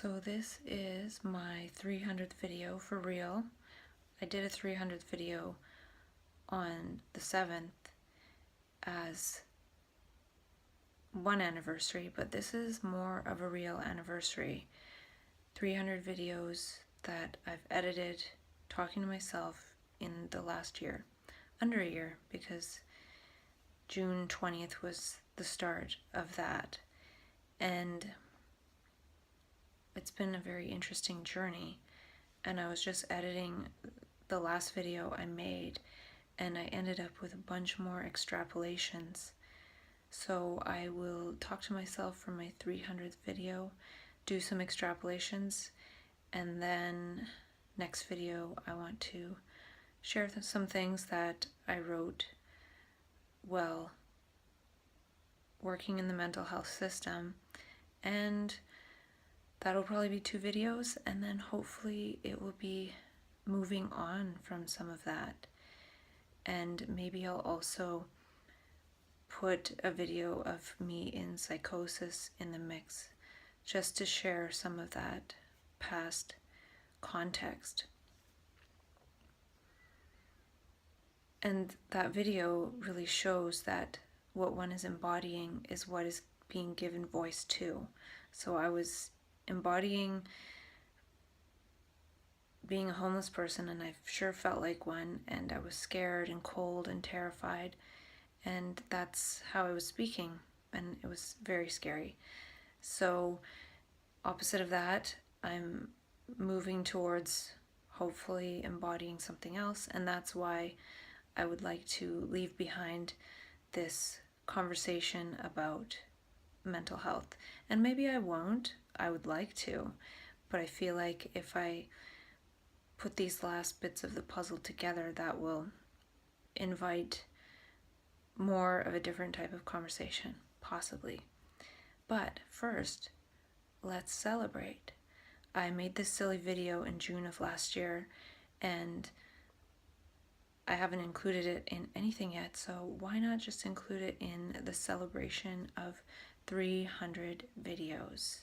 So this is my 300th video for real. I did a 300th video on the 7th as one anniversary, but this is more of a real anniversary. 300 videos that I've edited talking to myself in the last year, under a year, because June 20th was the start of that. And it's been a very interesting journey, and I was just editing the last video I made and I ended up with a bunch more extrapolations. So I will talk to myself for my 300th video, do some extrapolations, and then next video I want to share some things that I wrote while working in the mental health system, and that'll probably be 2 videos, and then hopefully it will be moving on from some of that. And maybe I'll also put a video of me in psychosis in the mix, just to share some of that past context. And that video really shows that what one is embodying is what is being given voice to. So I was embodying being a homeless person, and I sure felt like one, and I was scared and cold and terrified, and that's how I was speaking, and it was very scary. So opposite of that, I'm moving towards hopefully embodying something else, and that's why I would like to leave behind this conversation about mental health. And maybe I won't. I would like to, but I feel like if I put these last bits of the puzzle together, that will invite more of a different type of conversation, possibly. But first, let's celebrate. I made this silly video in June of last year, and I haven't included it in anything yet, so why not just include it in the celebration of 300 videos?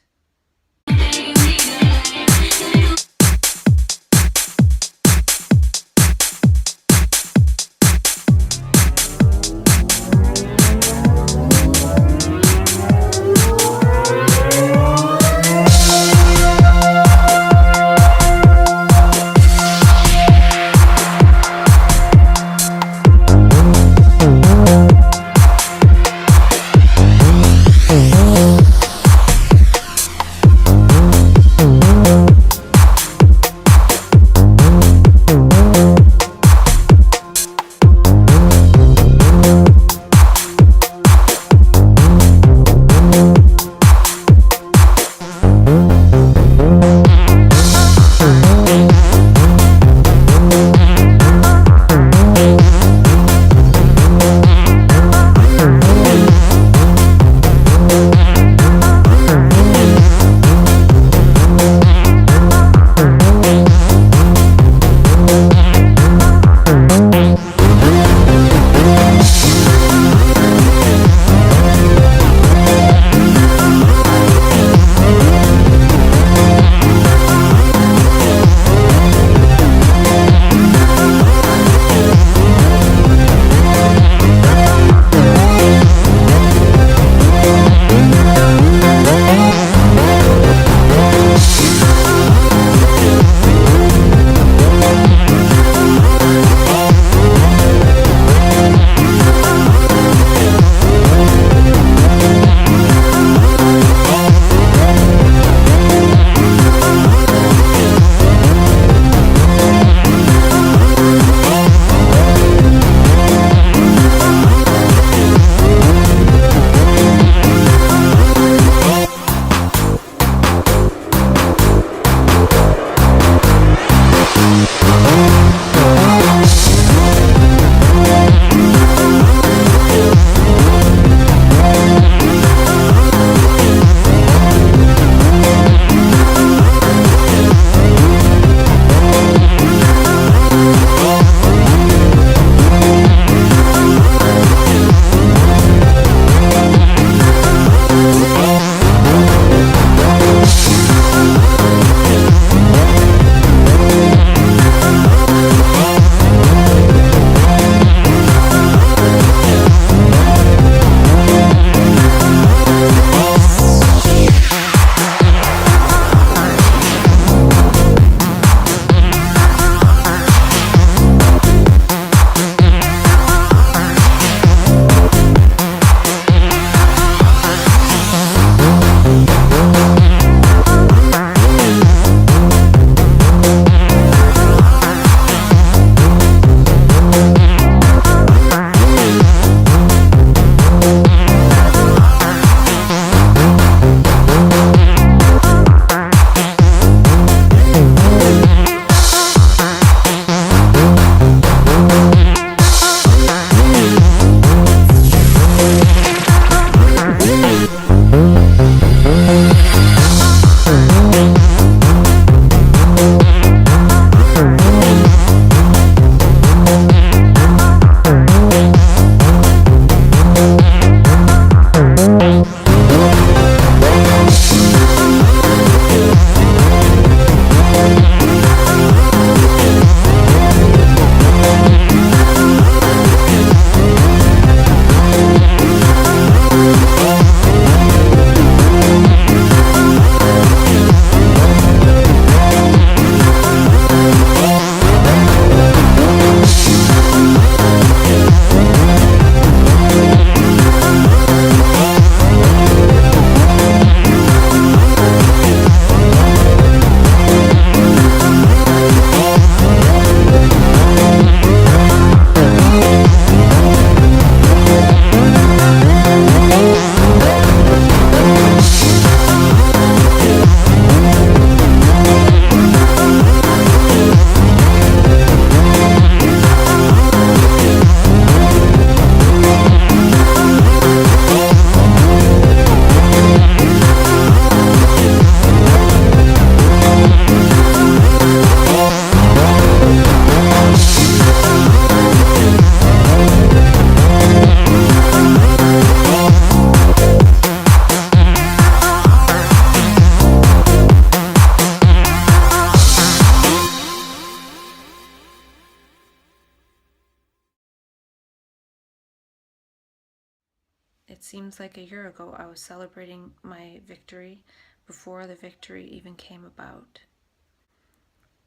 seems like a year ago I was celebrating my victory before the victory even came about.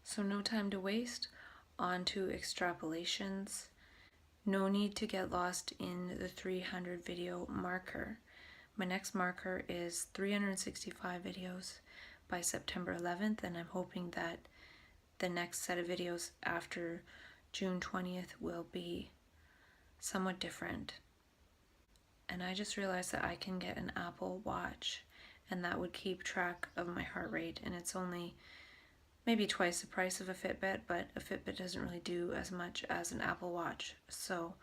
So no time to waste, on to extrapolations. No need to get lost in the 300 video marker. My next marker is 365 videos by September 11th, and I'm hoping that the next set of videos after June 20th will be somewhat different. And I just realized that I can get an Apple Watch, and that would keep track of my heart rate, and it's only maybe twice the price of a Fitbit, but a Fitbit doesn't really do as much as an Apple Watch. So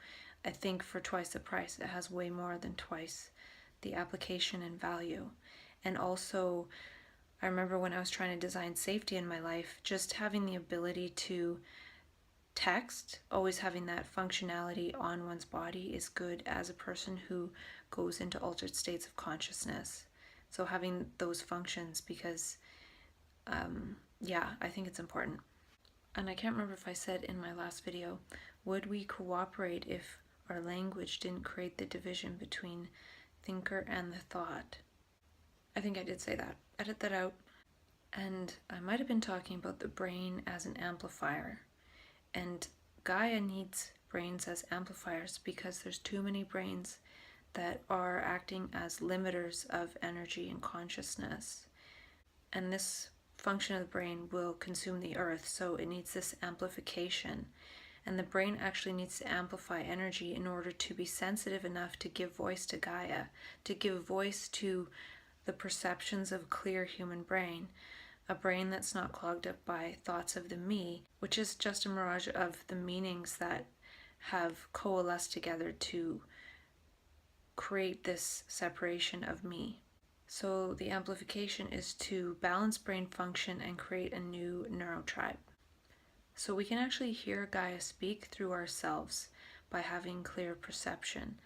I think for twice the price, it has way more than twice the application and value. And also, I remember when I was trying to design safety in my life, just having the ability to text, always having that functionality on one's body is good as a person who goes into altered states of consciousness. So having those functions, because yeah, I think it's important. And I can't remember if I said in my last video, would we cooperate if our language didn't create the division between thinker and the thought? I think I did say that. Edit that out. And I might have been talking about the brain as an amplifier. And Gaia needs brains as amplifiers because there's too many brains that are acting as limiters of energy and consciousness. And this function of the brain will consume the earth, so it needs this amplification. And the brain actually needs to amplify energy in order to be sensitive enough to give voice to Gaia, to give voice to the perceptions of a clear human brain, a brain that's not clogged up by thoughts of the me, which is just a mirage of the meanings that have coalesced together to create this separation of me. So the amplification is to balance brain function and create a new neurotribe. So we can actually hear Gaia speak through ourselves by having clear perception.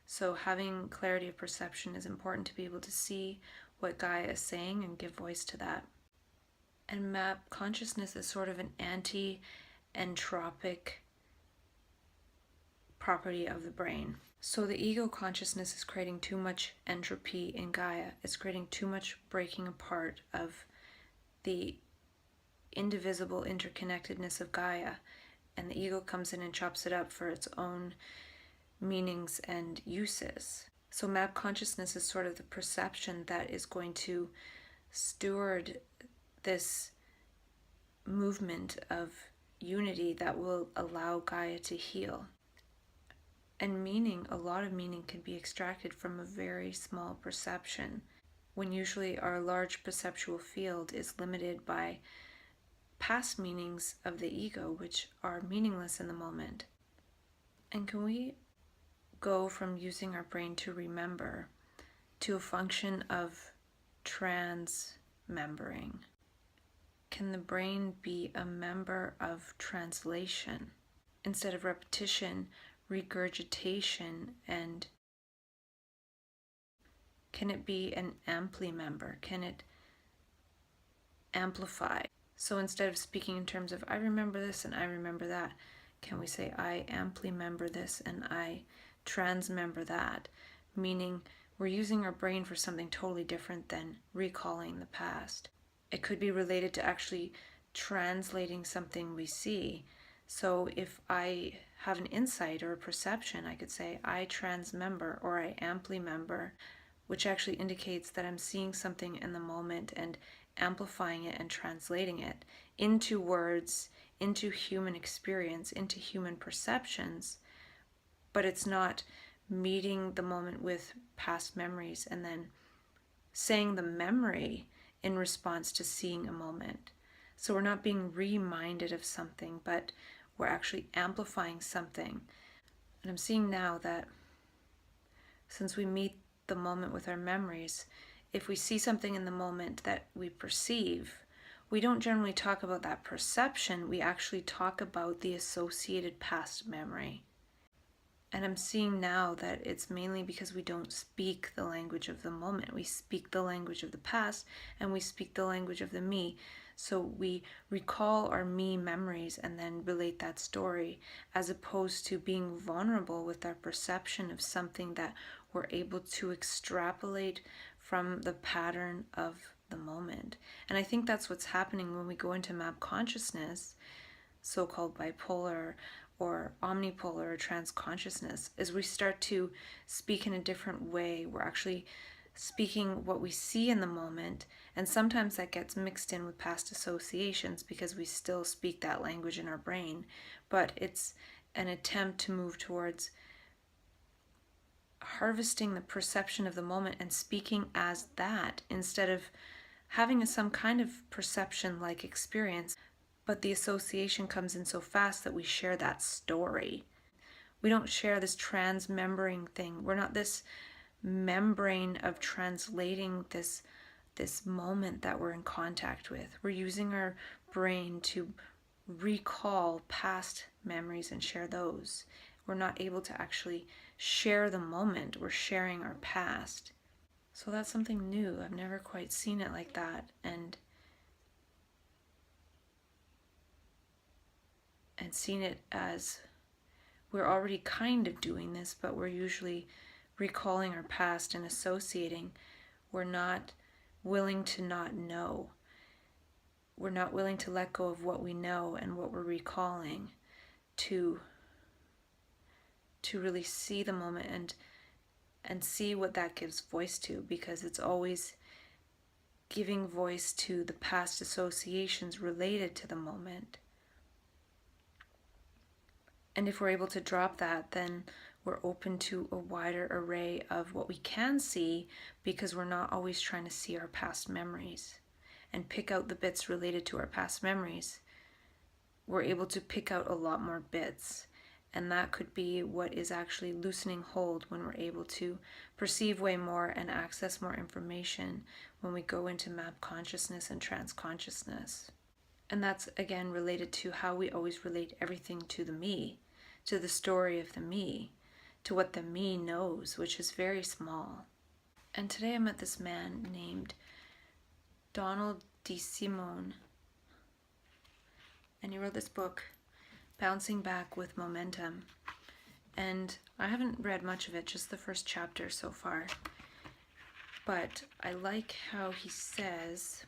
So having clarity of perception is important to be able to see what Gaia is saying and give voice to that. And map consciousness is sort of an anti-entropic property of the brain. So the ego consciousness is creating too much entropy in Gaia. It's creating too much breaking apart of the indivisible interconnectedness of Gaia. And the ego comes in and chops it up for its own meanings and uses. So map consciousness is sort of the perception that is going to steward this movement of unity that will allow Gaia to heal. And meaning, a lot of meaning can be extracted from a very small perception, when usually our large perceptual field is limited by past meanings of the ego, which are meaningless in the moment. And can we go from using our brain to remember to a function of transmembering? Can the brain be a member of translation instead of repetition, regurgitation, and can it be an ampli member? Can it amplify? So instead of speaking in terms of I remember this and I remember that, can we say I amply member this and I transmember that? Meaning we're using our brain for something totally different than recalling the past. It could be related to actually translating something we see. So if I have an insight or a perception, I could say I transmember or I amply member, which actually indicates that I'm seeing something in the moment and amplifying it and translating it into words, into human experience, into human perceptions, but it's not meeting the moment with past memories and then saying the memory in response to seeing a moment. So we're not being reminded of something, but we're actually amplifying something. And I'm seeing now that since we meet the moment with our memories, if we see something in the moment that we perceive, we don't generally talk about that perception, we actually talk about the associated past memory. And I'm seeing now that it's mainly because we don't speak the language of the moment. We speak the language of the past and we speak the language of the me. So we recall our me memories and then relate that story, as opposed to being vulnerable with our perception of something that we're able to extrapolate from the pattern of the moment. And I think that's what's happening when we go into map consciousness, so-called bipolar or omnipolar or trans consciousness, is we start to speak in a different way. We're actually speaking what we see in the moment, and sometimes that gets mixed in with past associations because we still speak that language in our brain, but it's an attempt to move towards harvesting the perception of the moment and speaking as that instead of having some kind of perception-like experience, but the association comes in so fast that we share that story. We don't share this transmembering thing. We're not this membrane of translating this moment that we're in contact with. We're using our brain to recall past memories and share those. We're not able to actually share the moment. We're sharing our past. So that's something new. I've never quite seen it like that, and seen it as we're already kind of doing this, but we're usually recalling our past and associating. We're not willing to not know. We're not willing to let go of what we know and what we're recalling to really see the moment and see what that gives voice to, because it's always giving voice to the past associations related to the moment. And if we're able to drop that, then we're open to a wider array of what we can see, because we're not always trying to see our past memories and pick out the bits related to our past memories. We're able to pick out a lot more bits, and that could be what is actually loosening hold when we're able to perceive way more and access more information when we go into map consciousness and trans consciousness. And that's again related to how we always relate everything to the me, to the story of the me, to what the me knows, which is very small. And today I met this man named Donald DeSimone, and he wrote this book, Bouncing Back with Momentum. And I haven't read much of it, just the first chapter so far. But I like how he says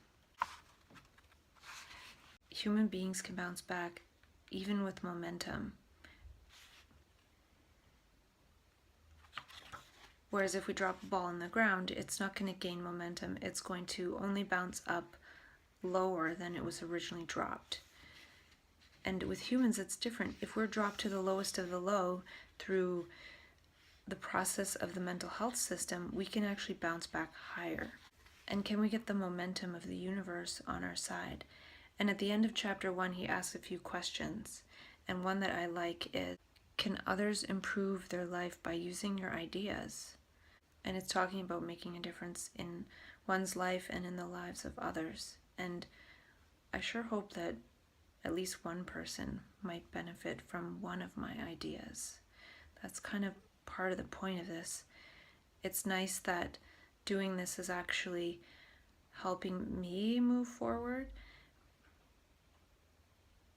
human beings can bounce back even with momentum. Whereas if we drop a ball on the ground, it's not going to gain momentum. It's going to only bounce up lower than it was originally dropped. And with humans, it's different. If we're dropped to the lowest of the low through the process of the mental health system, we can actually bounce back higher. And can we get the momentum of the universe on our side? And at the end of chapter 1, he asks a few questions. And one that I like is, can others improve their life by using your ideas? And it's talking about making a difference in one's life and in the lives of others. And I sure hope that at least one person might benefit from one of my ideas. That's kind of part of the point of this. It's nice that doing this is actually helping me move forward,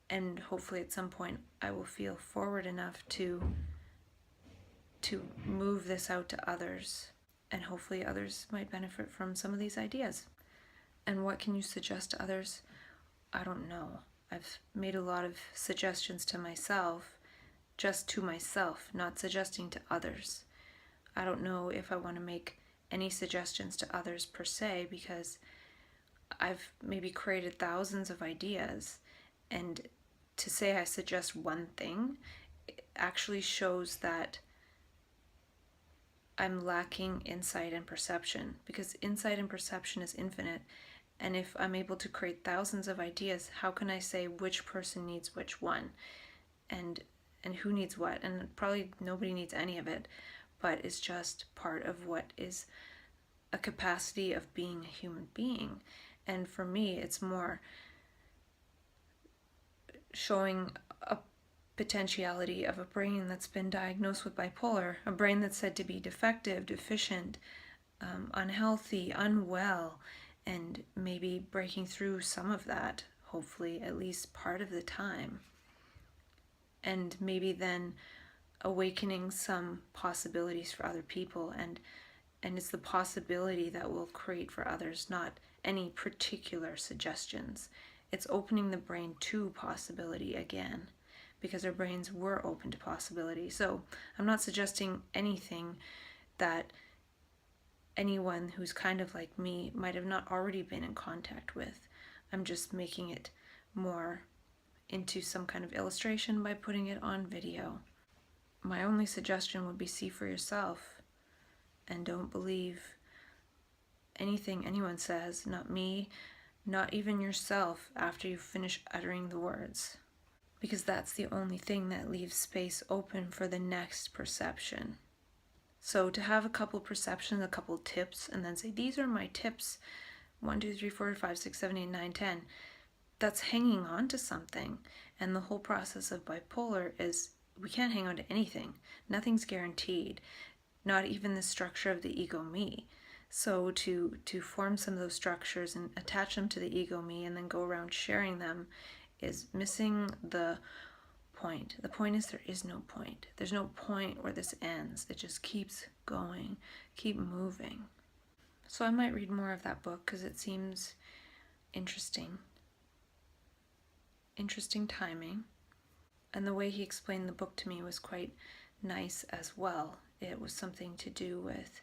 and hopefully at some point I will feel forward enough to move this out to others, and hopefully others might benefit from some of these ideas. And what can you suggest to others? I don't know. I've made a lot of suggestions to myself, just to myself, not suggesting to others. I don't know if I want to make any suggestions to others per se, because I've maybe created thousands of ideas, and to say I suggest one thing actually shows that I'm lacking insight and perception, because insight and perception is infinite. And if I'm able to create thousands of ideas, how can I say which person needs which one, and who needs what? And probably nobody needs any of it, but it's just part of what is a capacity of being a human being. And for me, it's more showing a potentiality of a brain that's been diagnosed with bipolar, a brain that's said to be defective, deficient, unhealthy, unwell, and maybe breaking through some of that, hopefully at least part of the time. And maybe then awakening some possibilities for other people, and it's the possibility that will create for others, not any particular suggestions. It's opening the brain to possibility again, because our brains were open to possibility. So I'm not suggesting anything that anyone who's kind of like me might have not already been in contact with. I'm just making it more into some kind of illustration by putting it on video. My only suggestion would be see for yourself, and don't believe anything anyone says, not me, not even yourself, after you finish uttering the words. Because that's the only thing that leaves space open for the next perception. So to have a couple perceptions, a couple tips, and then say, these are my tips, 1, 2, 3, 4, 5, 6, 7, 8, 9, 10, that's hanging on to something. And the whole process of bipolar is we can't hang on to anything. Nothing's guaranteed, not even the structure of the ego me. So to form some of those structures and attach them to the ego me and then go around sharing them is missing the point. The point is there is no point. There's no point where this ends. It just keeps going, keep moving. So I might read more of that book because it seems interesting. Interesting timing. And the way he explained the book to me was quite nice as well. It was something to do with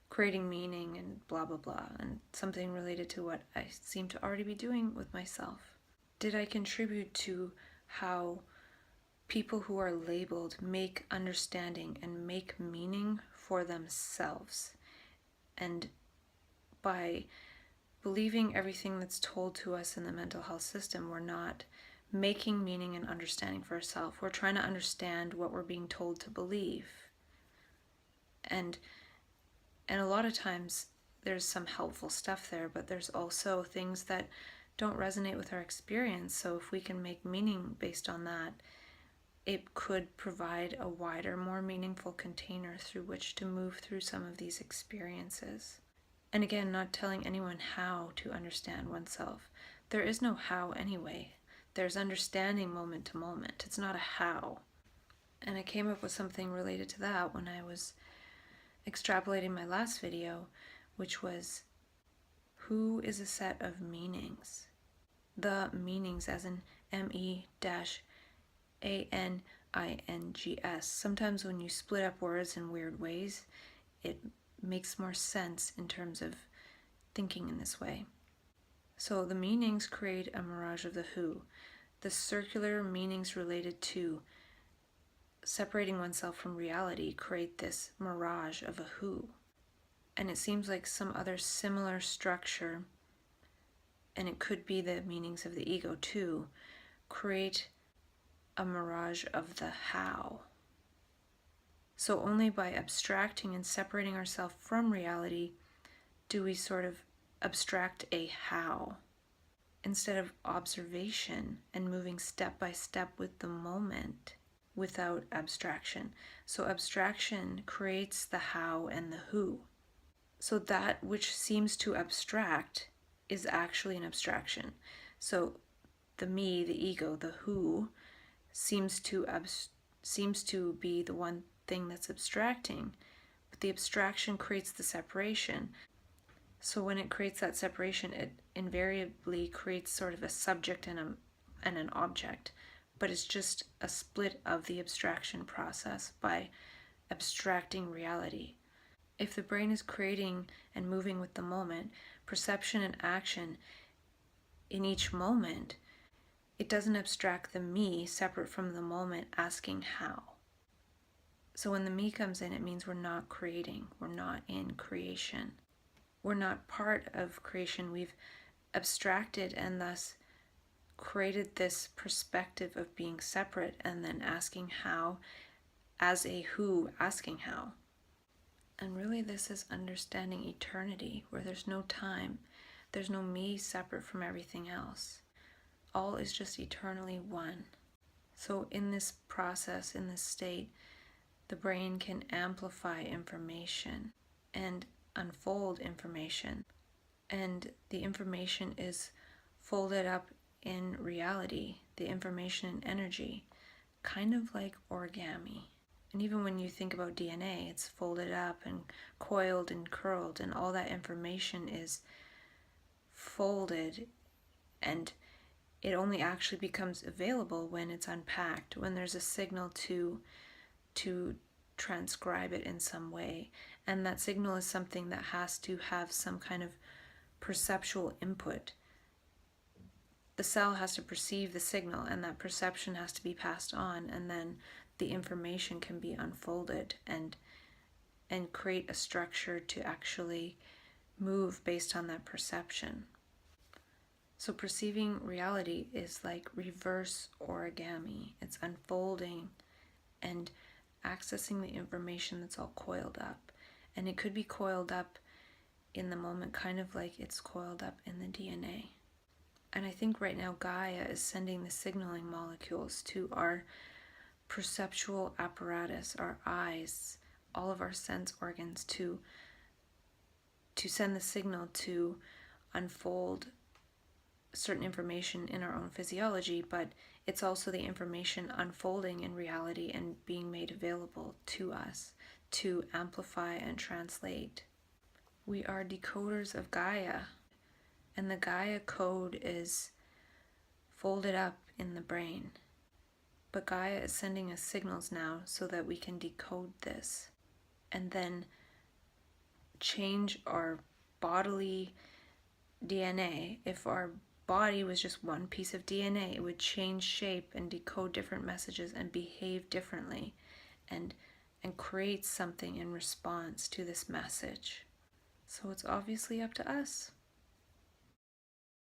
creating meaning and blah blah blah, and something related to what I seem to already be doing with myself. Did I contribute to how people who are labeled make understanding and make meaning for themselves? And by believing everything that's told to us in the mental health system, we're not making meaning and understanding for ourselves. We're trying to understand what we're being told to believe. And a lot of times there's some helpful stuff there, but there's also things that don't resonate with our experience. So if we can make meaning based on that, it could provide a wider, more meaningful container through which to move through some of these experiences. And again, not telling anyone how to understand oneself. There is no how anyway. There's understanding moment to moment. It's not a how. And I came up with something related to that when I was extrapolating my last video, which was, who is a set of meanings? The meanings as in MEANINGS. Sometimes when you split up words in weird ways, it makes more sense in terms of thinking in this way. So the meanings create a mirage of the who. The circular meanings related to separating oneself from reality create this mirage of a who. And it seems like some other similar structure, and it could be the meanings of the ego too, create a mirage of the how. So only by abstracting and separating ourselves from reality do we sort of abstract a how, instead of observation and moving step by step with the moment without abstraction. So abstraction creates the how and the who. So that which seems to abstract is actually an abstraction. So the me, the ego, the who, seems to be the one thing that's abstracting, but the abstraction creates the separation. So when it creates that separation, it invariably creates sort of a subject and an object, but it's just a split of the abstraction process by abstracting reality. If the brain is creating and moving with the moment, perception and action in each moment, it doesn't abstract the me separate from the moment asking how. So when the me comes in, it means we're not creating, we're not in creation. We're not part of creation. We've abstracted and thus created this perspective of being separate and then asking how as a who asking how. And really this is understanding eternity, where there's no time. There's no me separate from everything else. All is just eternally one. So in this process, in this state, the brain can amplify information and unfold information, and the information is folded up in reality, the information and energy, kind of like origami. And even when you think about DNA, it's folded up and coiled and curled, and all that information is folded, and it only actually becomes available when it's unpacked, when there's a signal to transcribe it in some way. And that signal is something that has to have some kind of perceptual input. The cell has to perceive the signal, and that perception has to be passed on, and then the information can be unfolded and create a structure to actually move based on that perception. So perceiving reality is like reverse origami. It's unfolding and accessing the information that's all coiled up. And it could be coiled up in the moment, kind of like it's coiled up in the DNA. And I think right now Gaia is sending the signaling molecules to our perceptual apparatus, our eyes, all of our sense organs, to send the signal to unfold certain information in our own physiology, but it's also the information unfolding in reality and being made available to us to amplify and translate. We are decoders of Gaia, and the Gaia code is folded up in the brain. But Gaia is sending us signals now so that we can decode this and then change our bodily DNA. If our body was just one piece of DNA, it would change shape and decode different messages and behave differently and create something in response to this message. So it's obviously up to us.